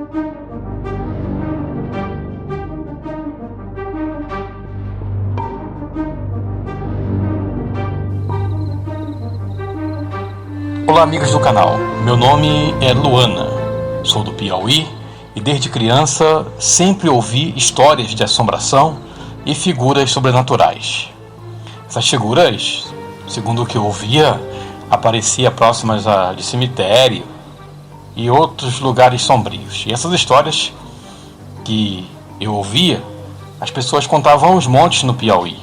Olá amigos do canal, meu nome é Luana, sou do Piauí e desde criança sempre ouvi histórias de assombração e figuras sobrenaturais. Essas figuras, segundo o que eu ouvia, apareciam próximas de cemitério e outros lugares sombrios. E essas histórias que eu ouvia, as pessoas contavam aos montes no Piauí.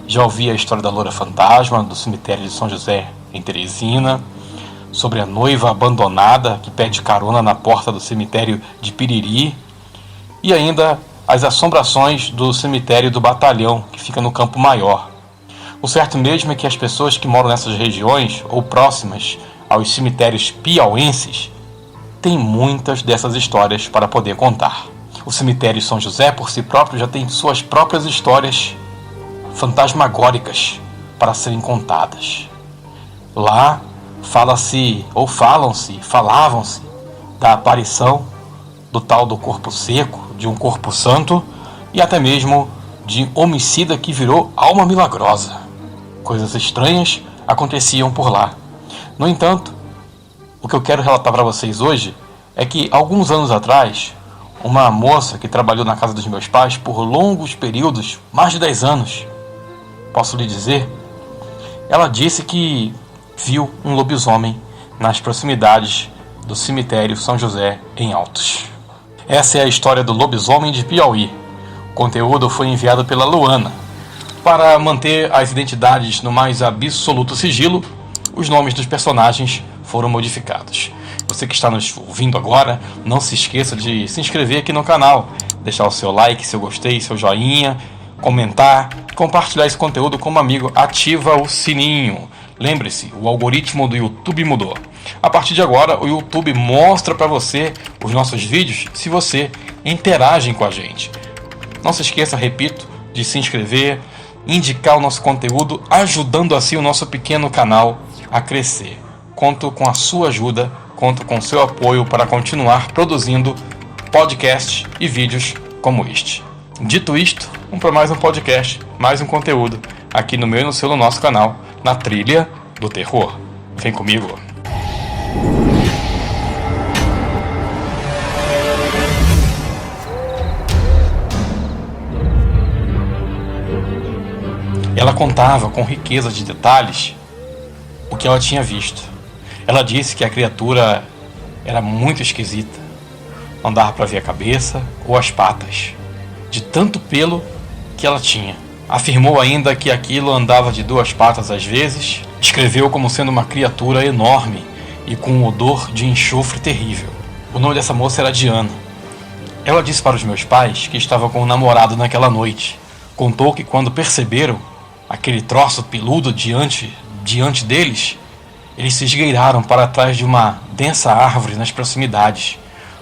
Já ouvi a história da loura fantasma do cemitério de São José em Teresina, sobre a noiva abandonada que pede carona na porta do cemitério de Piriri, e ainda as assombrações do cemitério do Batalhão, que fica no Campo Maior. O certo mesmo é que as pessoas que moram nessas regiões ou próximas aos cemitérios piauenses têm muitas dessas histórias para poder contar. O cemitério de São José, por si próprio, já tem suas próprias histórias fantasmagóricas para serem contadas. Lá falavam-se da aparição do tal do corpo seco, de um corpo santo e até mesmo de homicida que virou alma milagrosa. Coisas estranhas aconteciam por lá. No entanto, o que eu quero relatar para vocês hoje é que alguns anos atrás, uma moça que trabalhou na casa dos meus pais por longos períodos, mais de 10 anos, posso lhe dizer, ela disse que viu um lobisomem nas proximidades do cemitério São José em Altos. Essa é a história do lobisomem de Piauí. O conteúdo foi enviado pela Luana. Para manter as identidades no mais absoluto sigilo, os nomes dos personagens foram modificados. Você que está nos ouvindo agora, não se esqueça de se inscrever aqui no canal, deixar o seu like, seu gostei, seu joinha, comentar, compartilhar esse conteúdo com um amigo, ativa o sininho. Lembre-se, o algoritmo do YouTube mudou. A partir de agora, o YouTube mostra para você os nossos vídeos se você interage com a gente. Não se esqueça, repito, de se inscrever, indicar o nosso conteúdo, ajudando assim o nosso pequeno canal a crescer. Conto com a sua ajuda, conto com o seu apoio para continuar produzindo podcasts e vídeos como este. Dito isto, vamos para mais um podcast, mais um conteúdo aqui no meu e no seu, no nosso canal, na trilha do terror. Vem comigo. Ela contava com riqueza de detalhes o que ela tinha visto. Ela disse que a criatura era muito esquisita. Não dava para ver a cabeça ou as patas, de tanto pelo que ela tinha. Afirmou ainda que aquilo andava de 2 patas às vezes. Descreveu como sendo uma criatura enorme e com um odor de enxofre terrível. O nome dessa moça era Diana. Ela disse para os meus pais que estava com um namorado naquela noite. Contou que quando perceberam aquele troço peludo diante deles, eles se esgueiraram para trás de uma densa árvore nas proximidades.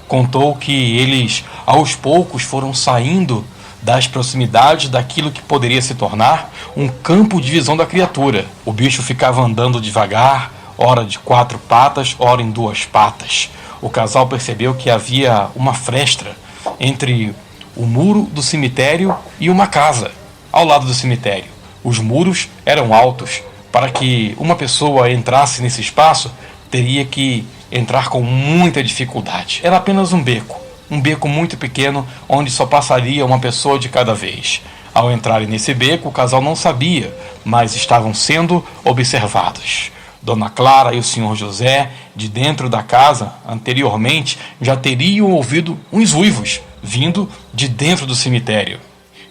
Contou que eles, aos poucos, foram saindo das proximidades daquilo que poderia se tornar um campo de visão da criatura. O bicho ficava andando devagar, ora de 4 patas, ora em 2 patas. O casal percebeu que havia uma fresta entre o muro do cemitério e uma casa ao lado do cemitério. Os muros eram altos. Para que uma pessoa entrasse nesse espaço, teria que entrar com muita dificuldade. Era apenas um beco muito pequeno, onde só passaria uma pessoa de cada vez. Ao entrarem nesse beco, o casal não sabia, mas estavam sendo observados. Dona Clara e o senhor José, de dentro da casa, anteriormente, já teriam ouvido uns uivos vindo de dentro do cemitério.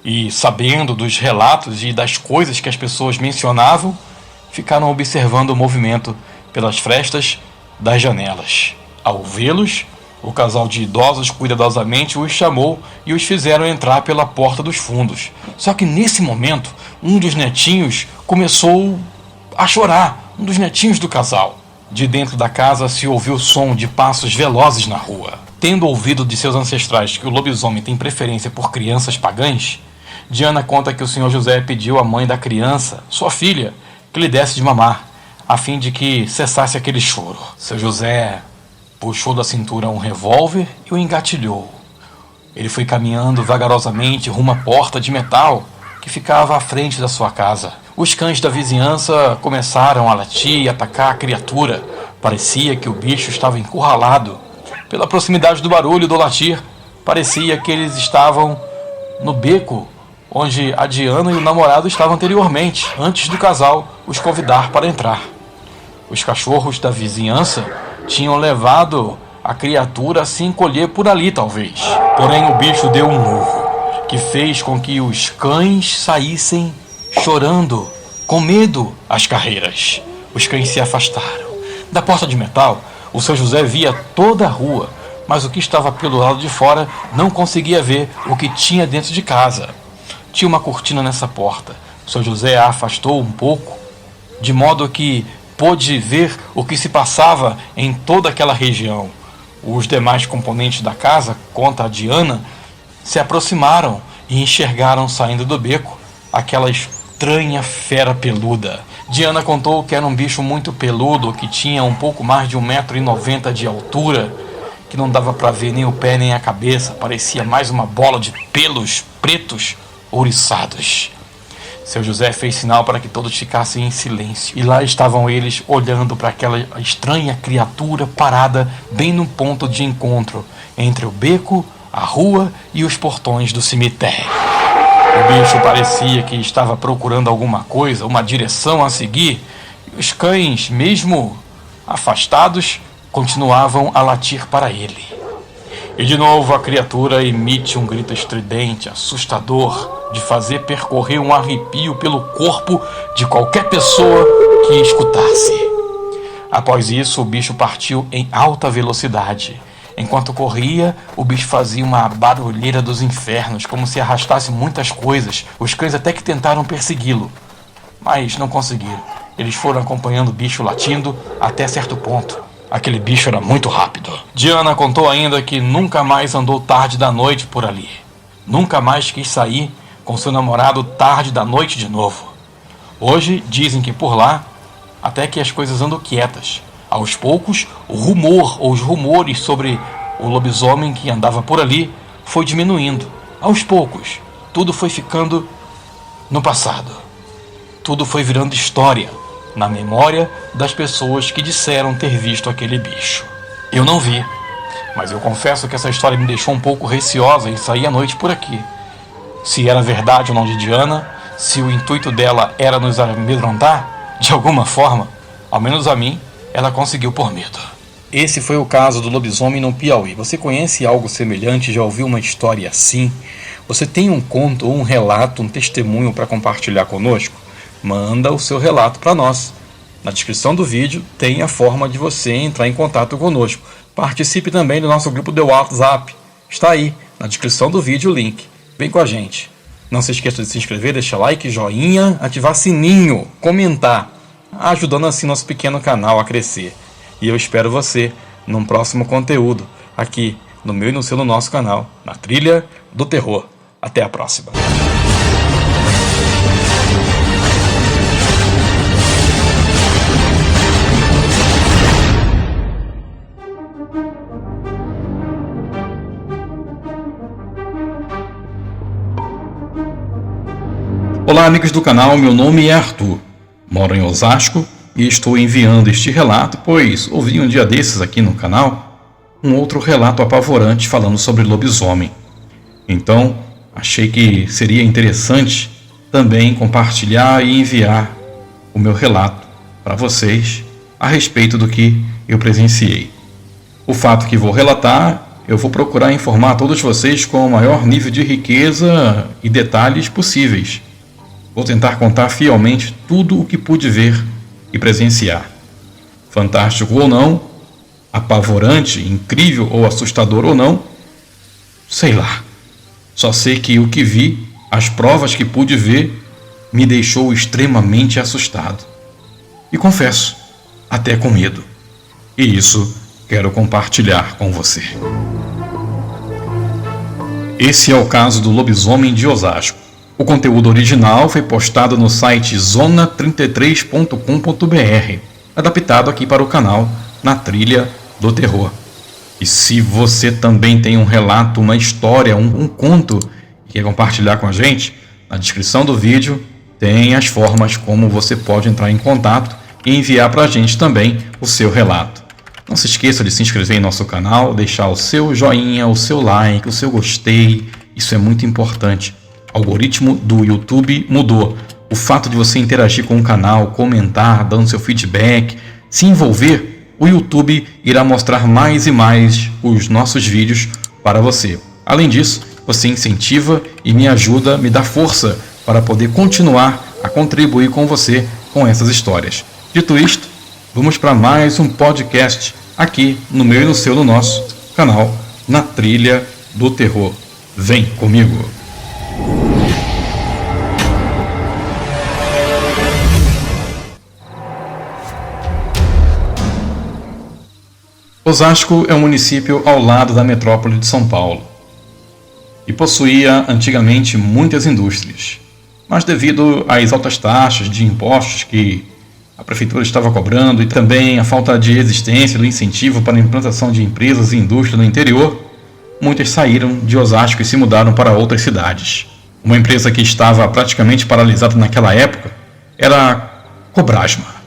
E, sabendo dos relatos e das coisas que as pessoas mencionavam, ficaram observando o movimento pelas frestas das janelas. Ao vê-los, o casal de idosos cuidadosamente os chamou e os fizeram entrar pela porta dos fundos. Só que nesse momento, um dos netinhos começou a chorar, um dos netinhos do casal. De dentro da casa se ouviu o som de passos velozes na rua. Tendo ouvido de seus ancestrais que o lobisomem tem preferência por crianças pagãs, Diana conta que o senhor José pediu à mãe da criança, sua filha, que lhe desse de mamar, a fim de que cessasse aquele choro. Seu José puxou da cintura um revólver e o engatilhou. Ele foi caminhando vagarosamente rumo à porta de metal que ficava à frente da sua casa. Os cães da vizinhança começaram a latir e atacar a criatura. Parecia que o bicho estava encurralado. Pela proximidade do barulho do latir, parecia que eles estavam no beco onde a Diana e o namorado estavam anteriormente, antes do casal os convidar para entrar. Os cachorros da vizinhança tinham levado a criatura a se encolher por ali, talvez. Porém, o bicho deu um murro, que fez com que os cães saíssem chorando, com medo, às carreiras. Os cães se afastaram. Da porta de metal, o seu José via toda a rua, mas o que estava pelo lado de fora não conseguia ver o que tinha dentro de casa. Tinha uma cortina nessa porta. O seu José a afastou um pouco, de modo que pôde ver o que se passava em toda aquela região. Os demais componentes da casa, conta a Diana, se aproximaram e enxergaram saindo do beco aquela estranha fera peluda. Diana contou que era um bicho muito peludo, que tinha um pouco mais de 1,90 m de altura, que não dava para ver nem o pé nem a cabeça, parecia mais uma bola de pelos pretos ouriçados. Seu José fez sinal para que todos ficassem em silêncio. E lá estavam eles olhando para aquela estranha criatura parada bem no ponto de encontro entre o beco, a rua e os portões do cemitério. O bicho parecia que estava procurando alguma coisa, uma direção a seguir, e os cães, mesmo afastados, continuavam a latir para ele. E de novo a criatura emite um grito estridente, assustador, de fazer percorrer um arrepio pelo corpo de qualquer pessoa que escutasse. Após isso, o bicho partiu em alta velocidade. Enquanto corria, o bicho fazia uma barulheira dos infernos, como se arrastasse muitas coisas. Os cães até que tentaram persegui-lo, mas não conseguiram. Eles foram acompanhando o bicho latindo até certo ponto. Aquele bicho era muito rápido. Diana contou ainda que nunca mais andou tarde da noite por ali. Nunca mais quis sair com seu namorado tarde da noite de novo. Hoje dizem que por lá até que as coisas andam quietas. Aos poucos, o rumor ou os rumores sobre o lobisomem que andava por ali foi diminuindo. Aos poucos, tudo foi ficando no passado. Tudo foi virando história na memória das pessoas que disseram ter visto aquele bicho. Eu não vi, mas eu confesso que essa história me deixou um pouco receosa em sair à noite por aqui. Se era verdade ou não de Diana, se o intuito dela era nos amedrontar, de alguma forma, ao menos a mim, ela conseguiu por medo. Esse foi o caso do lobisomem no Piauí. Você conhece algo semelhante? Já ouviu uma história assim? Você tem um conto ou um relato, um testemunho para compartilhar conosco? Manda o seu relato para nós. Na descrição do vídeo tem a forma de você entrar em contato conosco. Participe também do nosso grupo do WhatsApp. Está aí, na descrição do vídeo, o link. Vem com a gente. Não se esqueça de se inscrever, deixar like, joinha, ativar sininho, comentar, ajudando assim nosso pequeno canal a crescer. E eu espero você num próximo conteúdo, aqui no meu e no seu, no nosso canal, na Trilha do Terror. Até a próxima. Olá amigos do canal, meu nome é Arthur, moro em Osasco e estou enviando este relato, pois ouvi um dia desses aqui no canal um outro relato apavorante falando sobre lobisomem. Então achei que seria interessante também compartilhar e enviar o meu relato para vocês a respeito do que eu presenciei. O fato que vou relatar, eu vou procurar informar todos vocês com o maior nível de riqueza e detalhes possíveis. Vou tentar contar fielmente tudo o que pude ver e presenciar. Fantástico ou não, apavorante, incrível ou assustador ou não, sei lá. Só sei que o que vi, as provas que pude ver, me deixou extremamente assustado. E confesso, até com medo. E isso quero compartilhar com você. Esse é o caso do lobisomem de Osasco. O conteúdo original foi postado no site zona33.com.br, adaptado aqui para o canal Na Trilha do Terror. E se você também tem um relato, uma história, um conto que quer compartilhar com a gente, na descrição do vídeo tem as formas como você pode entrar em contato e enviar para a gente também o seu relato. Não se esqueça de se inscrever em nosso canal, deixar o seu joinha, o seu like, o seu gostei. Isso é muito importante. O algoritmo do YouTube mudou. O fato de você interagir com o canal, comentar, dando seu feedback, se envolver, o YouTube irá mostrar mais e mais os nossos vídeos para você. Além disso, você incentiva e me ajuda, me dá força para poder continuar a contribuir com você com essas histórias. Dito isto, vamos para mais um podcast aqui no meu e no seu, no nosso canal, Na Trilha do Terror. Vem comigo! Osasco é um município ao lado da metrópole de São Paulo e possuía antigamente muitas indústrias, mas devido às altas taxas de impostos que a prefeitura estava cobrando e também a falta de existência do incentivo para a implantação de empresas e indústria no interior, muitas saíram de Osasco e se mudaram para outras cidades. Uma empresa que estava praticamente paralisada naquela época era a Cobrasma,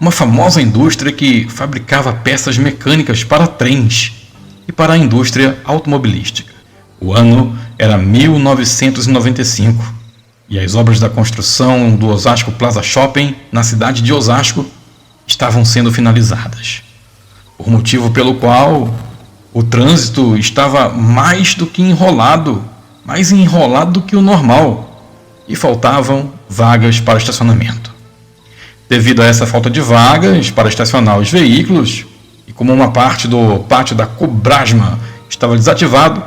uma famosa indústria que fabricava peças mecânicas para trens e para a indústria automobilística. O ano era 1995 e as obras da construção do Osasco Plaza Shopping, na cidade de Osasco, estavam sendo finalizadas. Por motivo pelo qual o trânsito estava mais do que enrolado, mais enrolado do que o normal, e faltavam vagas para estacionamento. Devido a essa falta de vagas para estacionar os veículos, e como uma parte do pátio da Cobrasma estava desativado,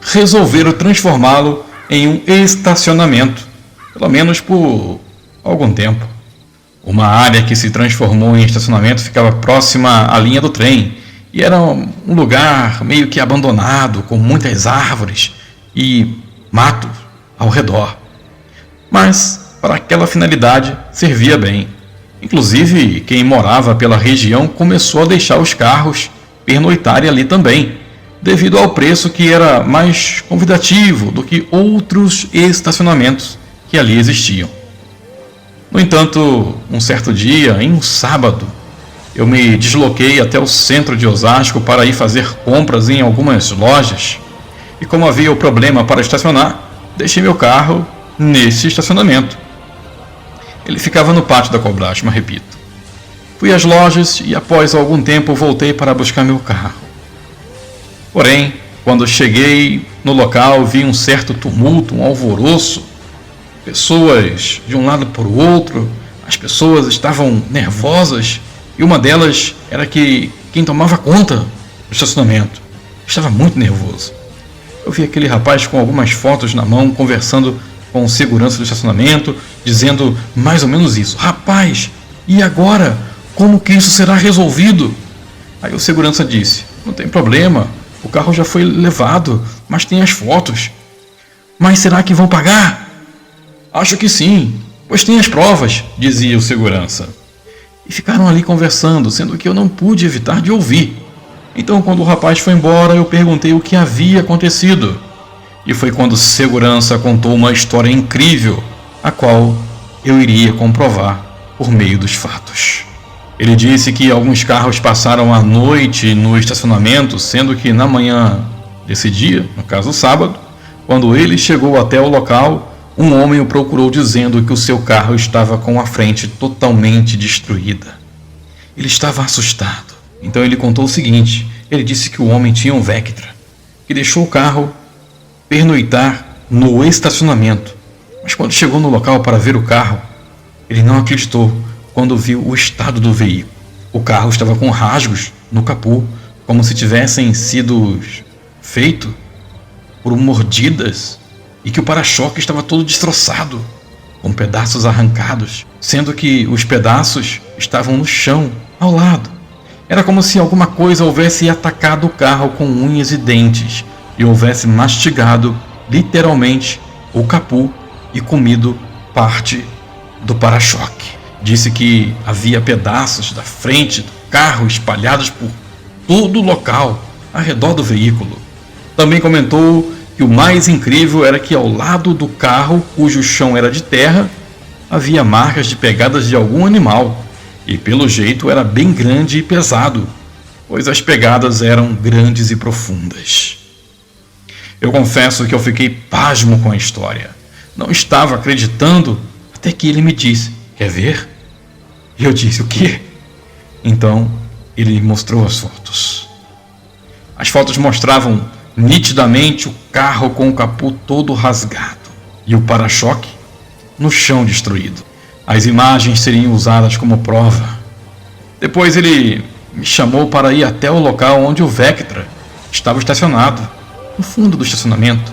resolveram transformá-lo em um estacionamento, pelo menos por algum tempo. Uma área que se transformou em estacionamento ficava próxima à linha do trem, e era um lugar meio que abandonado, com muitas árvores e mato ao redor. Mas, para aquela finalidade, servia bem. Inclusive, quem morava pela região começou a deixar os carros pernoitarem ali também, devido ao preço que era mais convidativo do que outros estacionamentos que ali existiam. No entanto, um certo dia, em um sábado, eu me desloquei até o centro de Osasco para ir fazer compras em algumas lojas, e como havia o problema para estacionar, deixei meu carro nesse estacionamento. Ele ficava no pátio da Cobrasma, repito. Fui às lojas e após algum tempo voltei para buscar meu carro. Porém, quando cheguei no local, vi um certo tumulto, um alvoroço, pessoas de um lado para o outro, as pessoas estavam nervosas e uma delas era quem tomava conta do estacionamento. Estava muito nervoso. Eu vi aquele rapaz com algumas fotos na mão, conversando com o segurança do estacionamento, dizendo mais ou menos isso: rapaz, e agora? Como que isso será resolvido? Aí o segurança disse: não tem problema, o carro já foi levado, mas tem as fotos. Mas será que vão pagar? Acho que sim, pois tem as provas, dizia o segurança. E ficaram ali conversando, sendo que eu não pude evitar de ouvir. Então, quando o rapaz foi embora, eu perguntei o que havia acontecido. E foi quando o segurança contou uma história incrível, a qual eu iria comprovar por meio dos fatos. Ele disse que alguns carros passaram a noite no estacionamento, sendo que na manhã desse dia, no caso sábado, quando ele chegou até o local, um homem o procurou dizendo que o seu carro estava com a frente totalmente destruída. Ele estava assustado. Então ele contou o seguinte: ele disse que o homem tinha um Vectra, que deixou o carro pernoitar no estacionamento. Mas quando chegou no local para ver o carro, ele não acreditou quando viu o estado do veículo. O carro estava com rasgos no capô, como se tivessem sido feitos por mordidas, e que o para-choque estava todo destroçado, com pedaços arrancados, sendo que os pedaços estavam no chão, ao lado. Era como se alguma coisa houvesse atacado o carro com unhas e dentes e houvesse mastigado, literalmente, o capô e comido parte do para-choque. Disse que havia pedaços da frente do carro espalhados por todo o local, ao redor do veículo. Também comentou que o mais incrível era que ao lado do carro, cujo chão era de terra, havia marcas de pegadas de algum animal, e pelo jeito era bem grande e pesado, pois as pegadas eram grandes e profundas. Eu confesso que eu fiquei pasmo com a história. Não estava acreditando até que ele me disse: quer ver? E eu disse: o quê? Então ele mostrou as fotos. As fotos mostravam nitidamente o carro com o capô todo rasgado e o para-choque no chão destruído. As imagens seriam usadas como prova. Depois ele me chamou para ir até o local onde o Vectra estava estacionado, no fundo do estacionamento,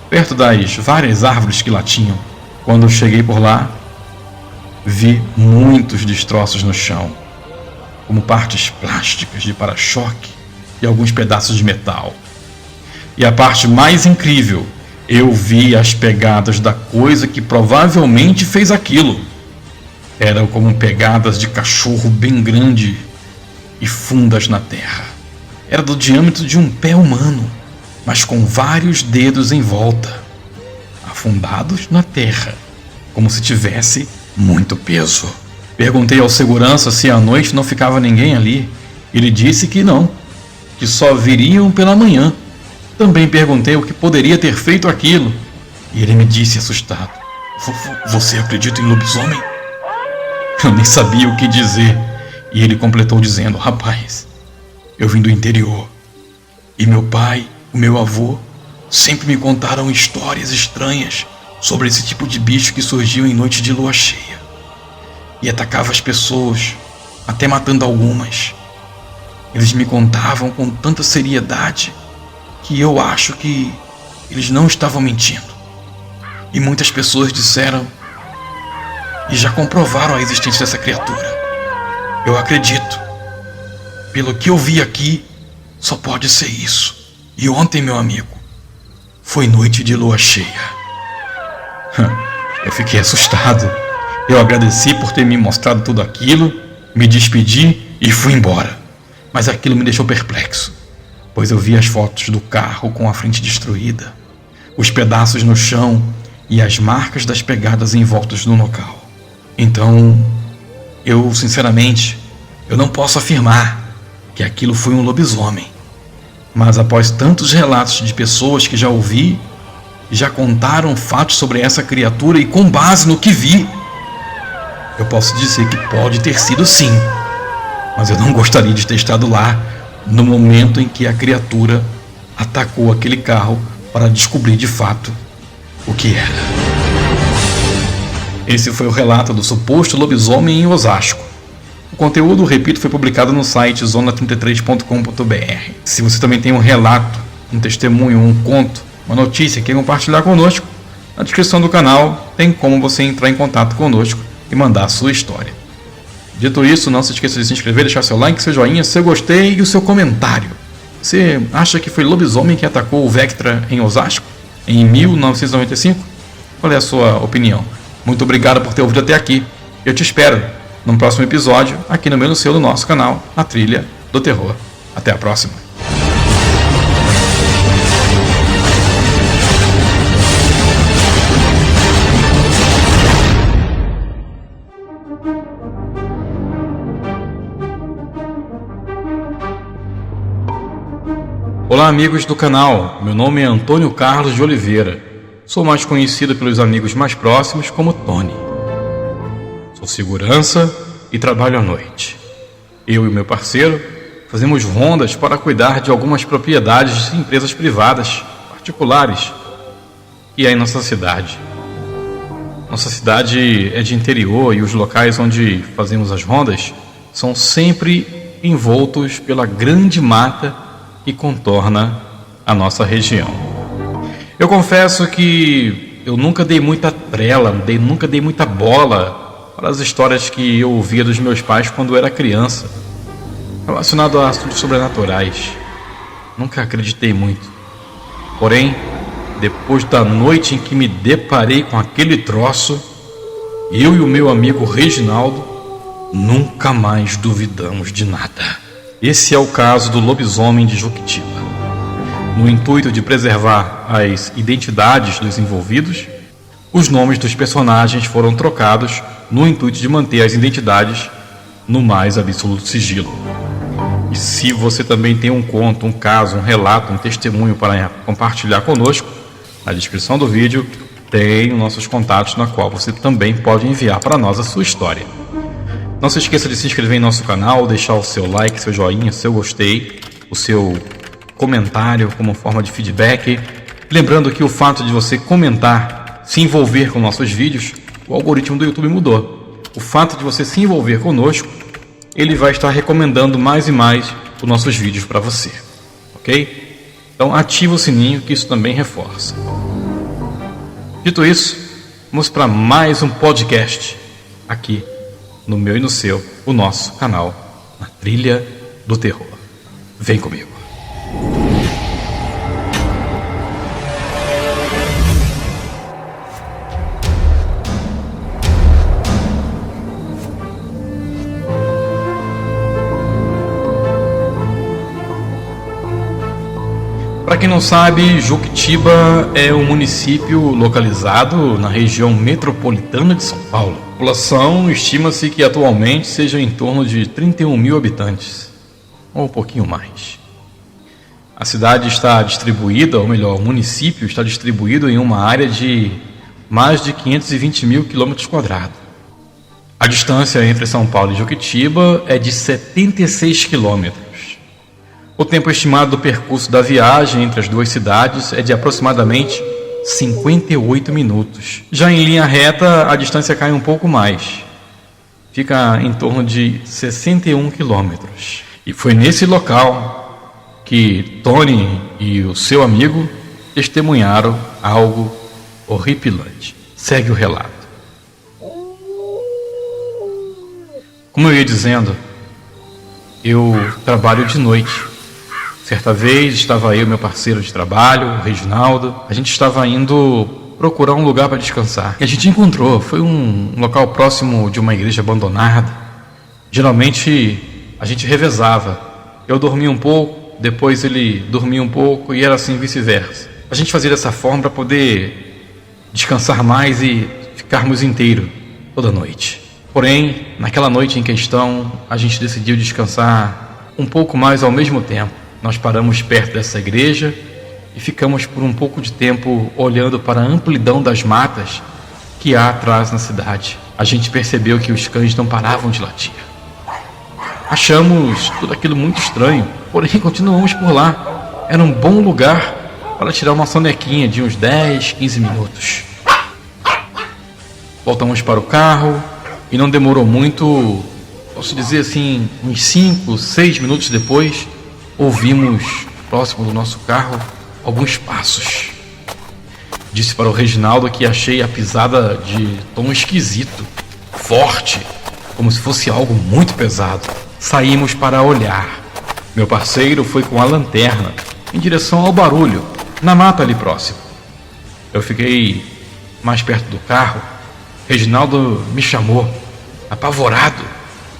perto das várias árvores que lá tinham. Quando eu cheguei por lá, vi muitos destroços no chão, como partes plásticas de para-choque e alguns pedaços de metal. E a parte mais incrível, eu vi as pegadas da coisa que provavelmente fez aquilo. Eram como pegadas de cachorro bem grande e fundas na terra. Era do diâmetro de um pé humano, mas com vários dedos em volta, afundados na terra, como se tivesse muito peso. Perguntei ao segurança se à noite não ficava ninguém ali. Ele disse que não, que só viriam pela manhã. Também perguntei o que poderia ter feito aquilo, e ele me disse assustado: você acredita em lobisomem? Eu nem sabia o que dizer, e ele completou dizendo: rapaz, eu vim do interior, e meu pai, o meu avô, sempre me contaram histórias estranhas sobre esse tipo de bicho que surgiu em noite de lua cheia e atacava as pessoas, até matando algumas. Eles me contavam com tanta seriedade que eu acho que eles não estavam mentindo. E muitas pessoas disseram e já comprovaram a existência dessa criatura. Eu acredito. Pelo que eu vi aqui, só pode ser isso. E ontem, meu amigo, foi noite de lua cheia. Eu fiquei assustado. Eu agradeci por ter me mostrado tudo aquilo, me despedi e fui embora. Mas aquilo me deixou perplexo, pois eu vi as fotos do carro com a frente destruída, os pedaços no chão e as marcas das pegadas envoltas no local. Então, eu sinceramente, eu não posso afirmar que aquilo foi um lobisomem. Mas após tantos relatos de pessoas que já ouvi, já contaram fatos sobre essa criatura e com base no que vi, eu posso dizer que pode ter sido sim. Mas eu não gostaria de ter estado lá no momento em que a criatura atacou aquele carro para descobrir de fato o que era. Esse foi o relato do suposto lobisomem em Osasco. O conteúdo, repito, foi publicado no site zona33.com.br. Se você também tem um relato, um testemunho, um conto, uma notícia que quer compartilhar conosco, na descrição do canal tem como você entrar em contato conosco e mandar a sua história. Dito isso, não se esqueça de se inscrever, deixar seu like, seu joinha, seu gostei e o seu comentário. Você acha que foi lobisomem que atacou o Vectra em Osasco em 1995? Qual é a sua opinião? Muito obrigado por ter ouvido até aqui. Eu te espero no próximo episódio, aqui no meu, no seu, no nosso canal, A Trilha do Terror. Até a próxima. Olá, amigos do canal, meu nome é Antônio Carlos de Oliveira. Sou mais conhecido pelos amigos mais próximos como Tony. Sou segurança e trabalho à noite. Eu e meu parceiro fazemos rondas para cuidar de algumas propriedades de empresas privadas, particulares, que há em nossa cidade. Nossa cidade é de interior e os locais onde fazemos as rondas são sempre envoltos pela grande mata que contorna a nossa região. Eu confesso que eu nunca dei muita trela, nunca dei muita bola para as histórias que eu ouvia dos meus pais quando eu era criança, relacionado a assuntos sobrenaturais. Nunca acreditei muito. Porém, depois da noite em que me deparei com aquele troço, eu e o meu amigo Reginaldo nunca mais duvidamos de nada. Esse é o caso do lobisomem de Juquitiba. No intuito de preservar as identidades dos envolvidos, os nomes dos personagens foram trocados no intuito de manter as identidades no mais absoluto sigilo. E se você também tem um conto, um caso, um relato, um testemunho para compartilhar conosco, na descrição do vídeo tem os nossos contatos, na qual você também pode enviar para nós a sua história. Não se esqueça de se inscrever em nosso canal, deixar o seu like, seu joinha, seu gostei, o seu comentário como forma de feedback. Lembrando que o fato de você comentar, se envolver com nossos vídeos, o algoritmo do YouTube mudou. O fato de você se envolver conosco, ele vai estar recomendando mais e mais os nossos vídeos para você, ok? Então ativa o sininho, que isso também reforça. Dito isso, vamos para mais um podcast aqui no meu e no seu, o nosso canal, na Trilha do Terror. Vem comigo. Para quem não sabe, Juquitiba é um município localizado na região metropolitana de São Paulo. A população estima-se que atualmente seja em torno de 31 mil habitantes, ou um pouquinho mais. A cidade está distribuída, ou melhor, o município está distribuído em uma área de mais de 520 mil quilômetros quadrados. A distância entre São Paulo e Juquitiba é de 76 quilômetros. O tempo estimado do percurso da viagem entre as duas cidades é de aproximadamente 58 minutos. Já em linha reta, a distância cai um pouco mais. Fica em torno de 61 quilômetros. E foi nesse local que Tony e o seu amigo testemunharam algo horripilante. Segue o relato. Como eu ia dizendo, eu trabalho de noite. Certa vez estava eu e meu parceiro de trabalho, o Reginaldo. A gente estava indo procurar um lugar para descansar. E a gente encontrou, foi um local próximo de uma igreja abandonada. Geralmente a gente revezava. Eu dormia um pouco, depois ele dormia um pouco e era assim vice-versa. A gente fazia dessa forma para poder descansar mais e ficarmos inteiros toda noite. Porém, naquela noite em questão, a gente decidiu descansar um pouco mais ao mesmo tempo. Nós paramos perto dessa igreja e ficamos por um pouco de tempo olhando para a amplidão das matas que há atrás na cidade. A gente percebeu que os cães não paravam de latir. Achamos tudo aquilo muito estranho, porém continuamos por lá. Era um bom lugar para tirar uma sonequinha de uns 10, 15 minutos. Voltamos para o carro e não demorou muito, posso dizer assim, uns 5, 6 minutos depois, ouvimos, próximo do nosso carro, alguns passos. Disse para o Reginaldo que achei a pisada de tom esquisito, forte, como se fosse algo muito pesado. Saímos para olhar. Meu parceiro foi com a lanterna em direção ao barulho, na mata ali próximo. Eu fiquei mais perto do carro. Reginaldo me chamou, apavorado,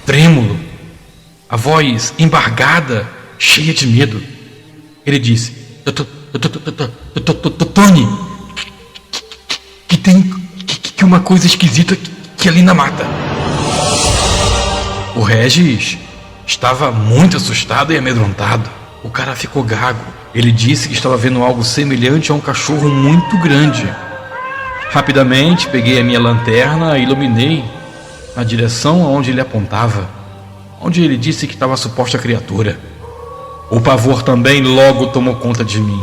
trêmulo, a voz embargada, cheia de medo. Ele disse: Tony, que tem uma coisa esquisita que ali na mata. O Regis estava muito assustado e amedrontado. O cara ficou gago. Ele disse que estava vendo algo semelhante a um cachorro muito grande. Rapidamente peguei a minha lanterna e iluminei na direção aonde ele apontava, onde ele disse que estava a suposta criatura. O pavor também logo tomou conta de mim.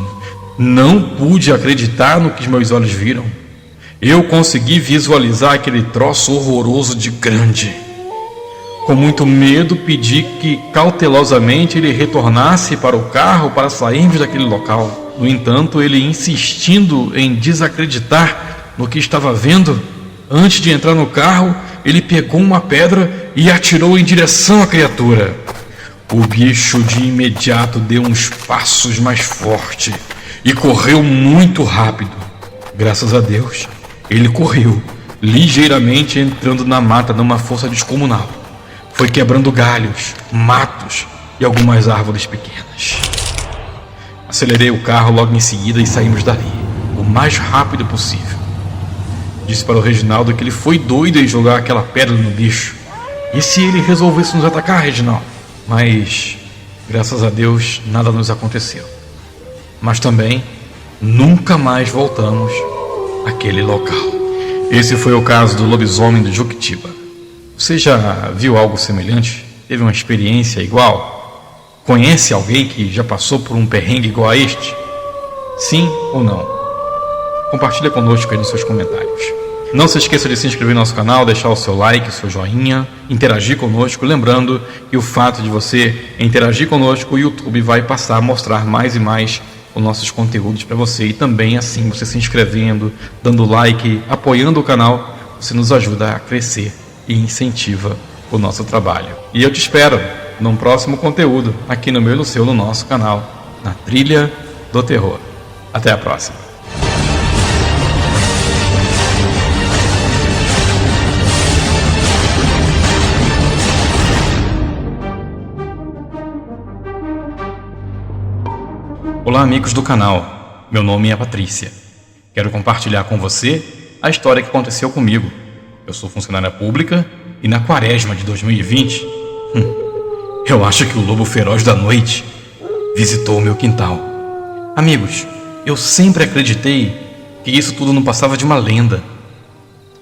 Não pude acreditar no que meus olhos viram. Eu consegui visualizar aquele troço horroroso de grande. Com muito medo, pedi que cautelosamente ele retornasse para o carro para sairmos daquele local. No entanto, ele insistindo em desacreditar no que estava vendo, antes de entrar no carro, ele pegou uma pedra e atirou em direção à criatura. O bicho de imediato deu uns passos mais forte e correu muito rápido. Graças a Deus, ele correu ligeiramente, entrando na mata numa força descomunal. Foi quebrando galhos, matos e algumas árvores pequenas. Acelerei o carro logo em seguida e saímos dali, o mais rápido possível. Disse para o Reginaldo que ele foi doido em jogar aquela pedra no bicho. E se ele resolvesse nos atacar, Reginaldo? Mas, graças a Deus, nada nos aconteceu. Mas também, nunca mais voltamos àquele local. Esse foi o caso do lobisomem de Juquitiba. Você já viu algo semelhante? Teve uma experiência igual? Conhece alguém que já passou por um perrengue igual a este? Sim ou não? Compartilha conosco aí nos seus comentários. Não se esqueça de se inscrever no nosso canal, deixar o seu like, o seu joinha, interagir conosco. Lembrando que o fato de você interagir conosco, o YouTube vai passar a mostrar mais e mais os nossos conteúdos para você. E também assim, você se inscrevendo, dando like, apoiando o canal, você nos ajuda a crescer e incentiva o nosso trabalho. E eu te espero num próximo conteúdo aqui no meu e no seu, no nosso canal, na Trilha do Terror. Até a próxima. Olá, amigos do canal. Meu nome é Patrícia. Quero compartilhar com você a história que aconteceu comigo. Eu sou funcionária pública e na quaresma de 2020, eu acho que o lobo feroz da noite visitou o meu quintal. Amigos, eu sempre acreditei que isso tudo não passava de uma lenda.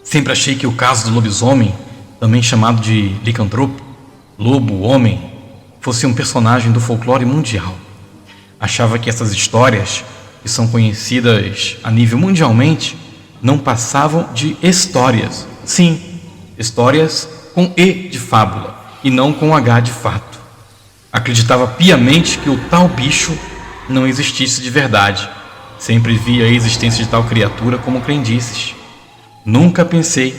Sempre achei que o caso do lobisomem, também chamado de licantropo, lobo, homem, fosse um personagem do folclore mundial. Achava que essas histórias, que são conhecidas a nível mundialmente, não passavam de histórias. Sim, histórias com E de fábula e não com H de fato. Acreditava piamente que o tal bicho não existisse de verdade. Sempre via a existência de tal criatura como crendices. Nunca pensei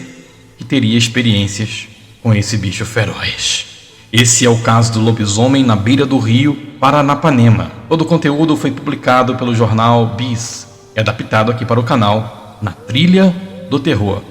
que teria experiências com esse bicho feroz. Esse é o caso do lobisomem na beira do rio Paranapanema. Todo o conteúdo foi publicado pelo jornal Bis e adaptado aqui para o canal, na Trilha do Terror.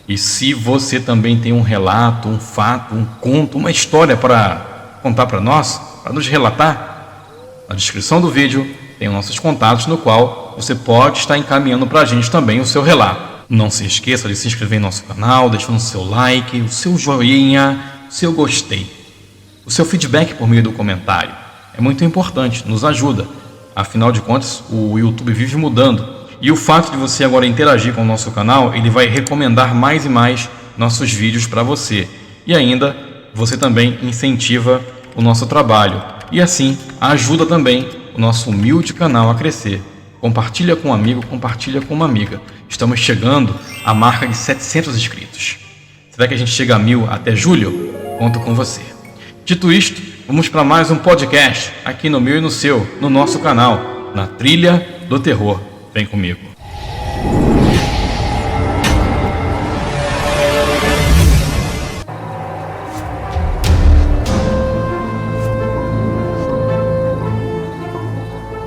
E se você também tem um relato, um fato, um conto, uma história para contar para nós, para nos relatar, na descrição do vídeo tem os nossos contatos, no qual você pode estar encaminhando para a gente também o seu relato. Não se esqueça de se inscrever em nosso canal, deixando o seu like, o seu joinha, o seu gostei. O seu feedback por meio do comentário é muito importante, nos ajuda. Afinal de contas, o YouTube vive mudando. E o fato de você agora interagir com o nosso canal, ele vai recomendar mais e mais nossos vídeos para você. E ainda, você também incentiva o nosso trabalho. E assim, ajuda também o nosso humilde canal a crescer. Compartilha com um amigo, compartilha com uma amiga. Estamos chegando à marca de 700 inscritos. Será que a gente chega a 1000 até julho? Conto com você. Dito isto, vamos para mais um podcast aqui no meu e no seu, no nosso canal, na Trilha do Terror. Vem comigo.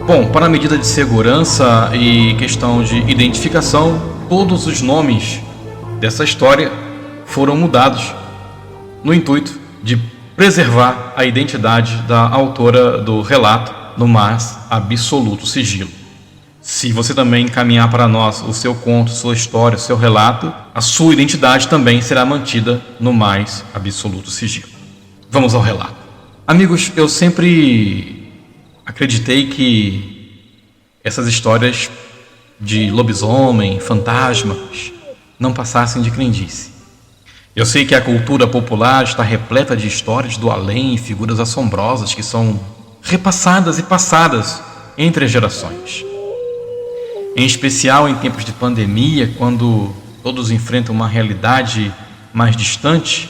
Bom, para a medida de segurança e questão de identificação, todos os nomes dessa história foram mudados no intuito de preservar a identidade da autora do relato no mais absoluto sigilo. Se você também encaminhar para nós o seu conto, sua história, o seu relato, a sua identidade também será mantida no mais absoluto sigilo. Vamos ao relato. Amigos, eu sempre acreditei que essas histórias de lobisomem, fantasmas, não passassem de crendice. Eu sei que a cultura popular está repleta de histórias do além e figuras assombrosas que são repassadas e passadas entre as gerações. Em especial em tempos de pandemia, quando todos enfrentam uma realidade mais distante,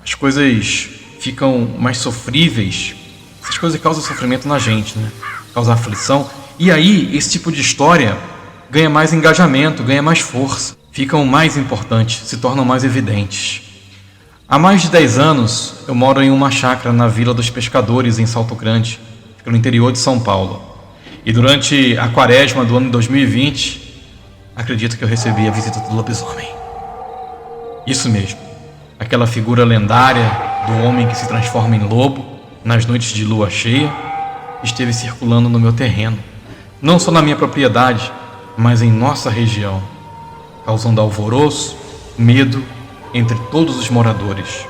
as coisas ficam mais sofríveis. Essas coisas causam sofrimento na gente, né? Causam aflição. E aí, esse tipo de história ganha mais engajamento, ganha mais força, ficam mais importantes, se tornam mais evidentes. Há mais de 10 anos, eu moro em uma chácara na Vila dos Pescadores, em Salto Grande, no interior de São Paulo. E durante a quaresma do ano de 2020, acredito que eu recebi a visita do lobisomem. Isso mesmo, aquela figura lendária do homem que se transforma em lobo nas noites de lua cheia, esteve circulando no meu terreno, não só na minha propriedade, mas em nossa região, causando alvoroço, medo entre todos os moradores.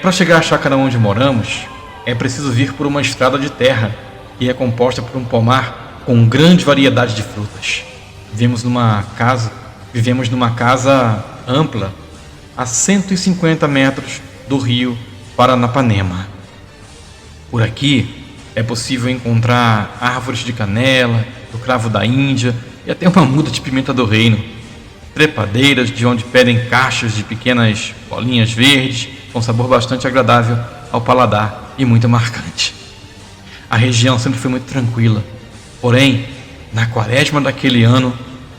Para chegar à chácara onde moramos, é preciso vir por uma estrada de terra que é composta por um pomar com grande variedade de frutas. Vivemos numa casa ampla a 150 metros do rio Paranapanema. Por aqui é possível encontrar árvores de canela, do cravo da Índia e até uma muda de pimenta do reino, trepadeiras de onde pedem caixas de pequenas bolinhas verdes com sabor bastante agradável ao paladar e muito marcante. A região sempre foi muito tranquila, porém, na quaresma daquele ano,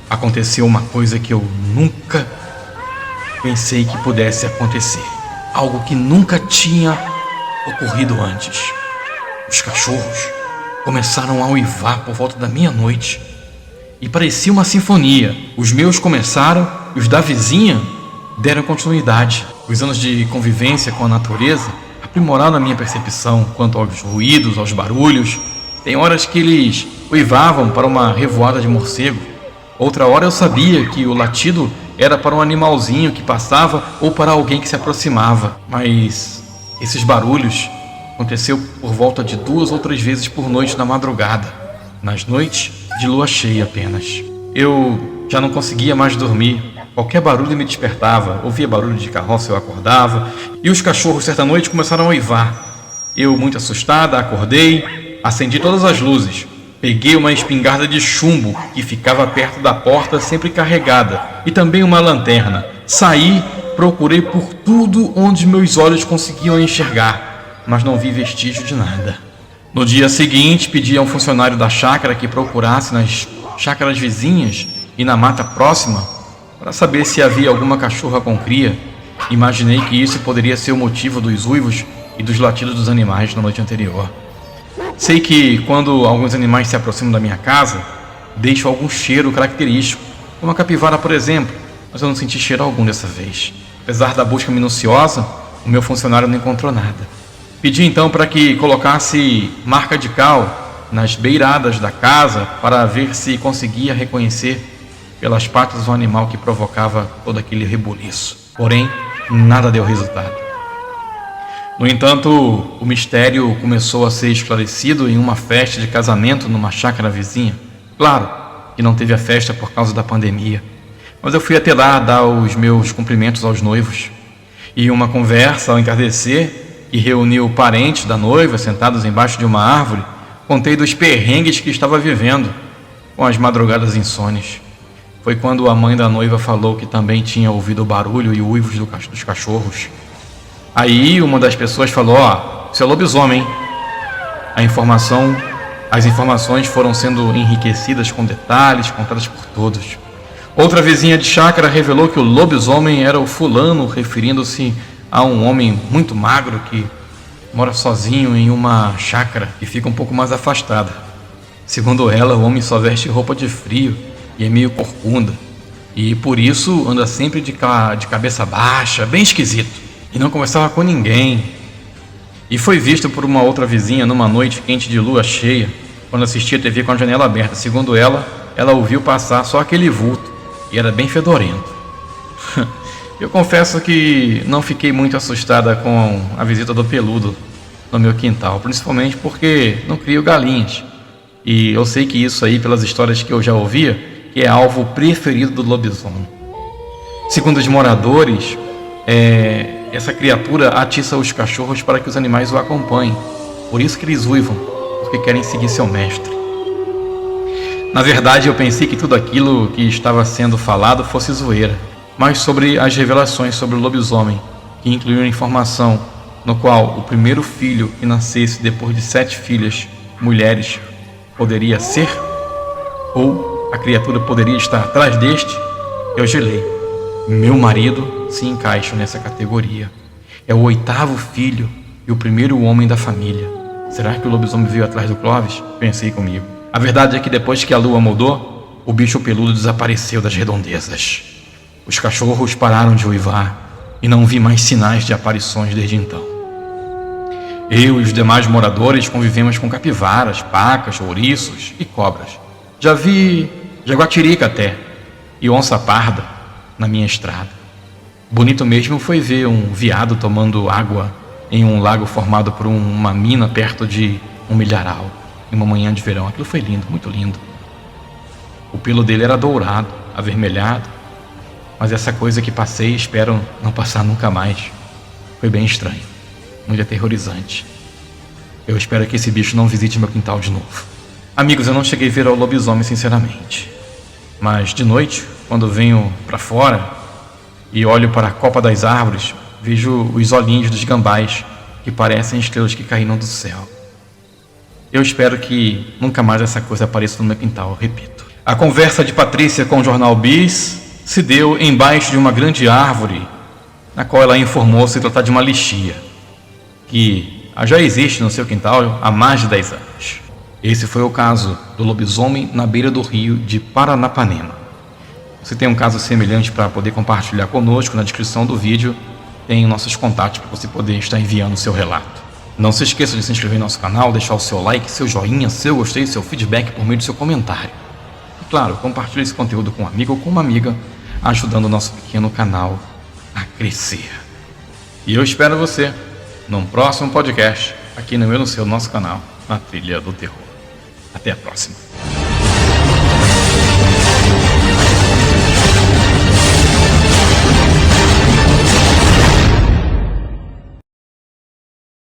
aconteceu uma coisa que eu nunca pensei que pudesse acontecer. Algo que nunca tinha ocorrido antes. Os cachorros começaram a uivar por volta da meia-noite. E parecia uma sinfonia. Os meus começaram e os da vizinha deram continuidade. Os anos de convivência com a natureza aprimoraram a minha percepção quanto aos ruídos, aos barulhos. Tem horas que eles uivavam para uma revoada de morcego. Outra hora eu sabia que o latido era para um animalzinho que passava ou para alguém que se aproximava. Mas esses barulhos aconteceu por volta de 2 ou 3 vezes por noite na madrugada, nas noites de lua cheia apenas. Eu já não conseguia mais dormir. Qualquer barulho me despertava. Ouvia barulho de carroça, eu acordava. E os cachorros certa noite começaram a uivar. Eu, muito assustada, acordei, acendi todas as luzes. Peguei uma espingarda de chumbo que ficava perto da porta, sempre carregada, e também uma lanterna. Saí, procurei por tudo onde meus olhos conseguiam enxergar, mas não vi vestígio de nada. No dia seguinte, pedi a um funcionário da chácara que procurasse nas chácaras vizinhas e na mata próxima para saber se havia alguma cachorra com cria. Imaginei que isso poderia ser o motivo dos uivos e dos latidos dos animais na noite anterior. Sei que quando alguns animais se aproximam da minha casa, deixam algum cheiro característico, como a capivara, por exemplo, mas eu não senti cheiro algum dessa vez. Apesar da busca minuciosa, o meu funcionário não encontrou nada. Pedi então para que colocasse marca de cal nas beiradas da casa para ver se conseguia reconhecer pelas patas o animal que provocava todo aquele rebuliço. Porém, nada deu resultado. No entanto, o mistério começou a ser esclarecido em uma festa de casamento numa chácara vizinha. Claro que não teve a festa por causa da pandemia, mas eu fui até lá dar os meus cumprimentos aos noivos. E uma conversa ao entardecer, que reuniu parentes da noiva sentados embaixo de uma árvore, contei dos perrengues que estava vivendo com as madrugadas insones. Foi quando a mãe da noiva falou que também tinha ouvido o barulho e o uivo dos cachorros. Aí uma das pessoas falou: isso é lobisomem, hein? As informações foram sendo enriquecidas com detalhes contados por todos. Outra vizinha de chácara revelou que o lobisomem era o fulano, referindo-se a um homem muito magro que mora sozinho em uma chácara que fica um pouco mais afastada. Segundo ela, o homem só veste roupa de frio e é meio corcunda, e por isso anda sempre de cabeça baixa, bem esquisito, e não conversava com ninguém. E foi visto por uma outra vizinha numa noite quente de lua cheia, quando assistia a TV com a janela aberta. Segundo ela, ela ouviu passar só aquele vulto, e era bem fedorento. Eu confesso que não fiquei muito assustada com a visita do peludo no meu quintal, principalmente porque não crio galinhas. E eu sei que isso aí, pelas histórias que eu já ouvia, que é alvo preferido do lobisomem. Segundo os moradores, essa criatura atiça os cachorros para que os animais o acompanhem. Por isso que eles uivam, porque querem seguir seu mestre. Na verdade, eu pensei que tudo aquilo que estava sendo falado fosse zoeira, mas sobre as revelações sobre o lobisomem, que incluíram informação no qual o primeiro filho que nascesse depois de 7 filhas, mulheres, poderia ser, ou a criatura poderia estar atrás deste, eu gelei. Meu marido se encaixa nessa categoria. É o 8º filho e o primeiro homem da família. Será que o lobisomem veio atrás do Clóvis? Pensei comigo. A verdade é que depois que a lua mudou, o bicho peludo desapareceu das redondezas. Os cachorros pararam de uivar e não vi mais sinais de aparições desde então. Eu e os demais moradores convivemos com capivaras, pacas, ouriços e cobras. Já vi jaguatirica até, e onça parda na minha estrada. Bonito mesmo foi ver um veado tomando água em um lago formado por uma mina perto de um milharal, em uma manhã de verão. Aquilo foi lindo, muito lindo. O pelo dele era dourado, avermelhado, mas essa coisa que passei espero não passar nunca mais. Foi bem estranho, muito aterrorizante. Eu espero que esse bicho não visite meu quintal de novo. Amigos, eu não cheguei a ver ao lobisomem sinceramente, mas de noite, quando venho para fora e olho para a copa das árvores, vejo os olhinhos dos gambás que parecem estrelas que caíram do céu. Eu espero que nunca mais essa coisa apareça no meu quintal, repito. A conversa de Patrícia com o jornal Bis se deu embaixo de uma grande árvore, na qual ela informou se tratar de uma lixia, que já existe no seu quintal há mais de 10 anos. Esse foi o caso do lobisomem na beira do rio de Paranapanema. Se tem um caso semelhante para poder compartilhar conosco, na descrição do vídeo tem nossos contatos para você poder estar enviando o seu relato. Não se esqueça de se inscrever no nosso canal, deixar o seu like, seu joinha, seu gostei, seu feedback por meio do seu comentário. E claro, compartilhe esse conteúdo com um amigo ou com uma amiga, ajudando o nosso pequeno canal a crescer. E eu espero você num próximo podcast, aqui no meu, no seu, nosso canal, na Trilha do Terror. Até a próxima.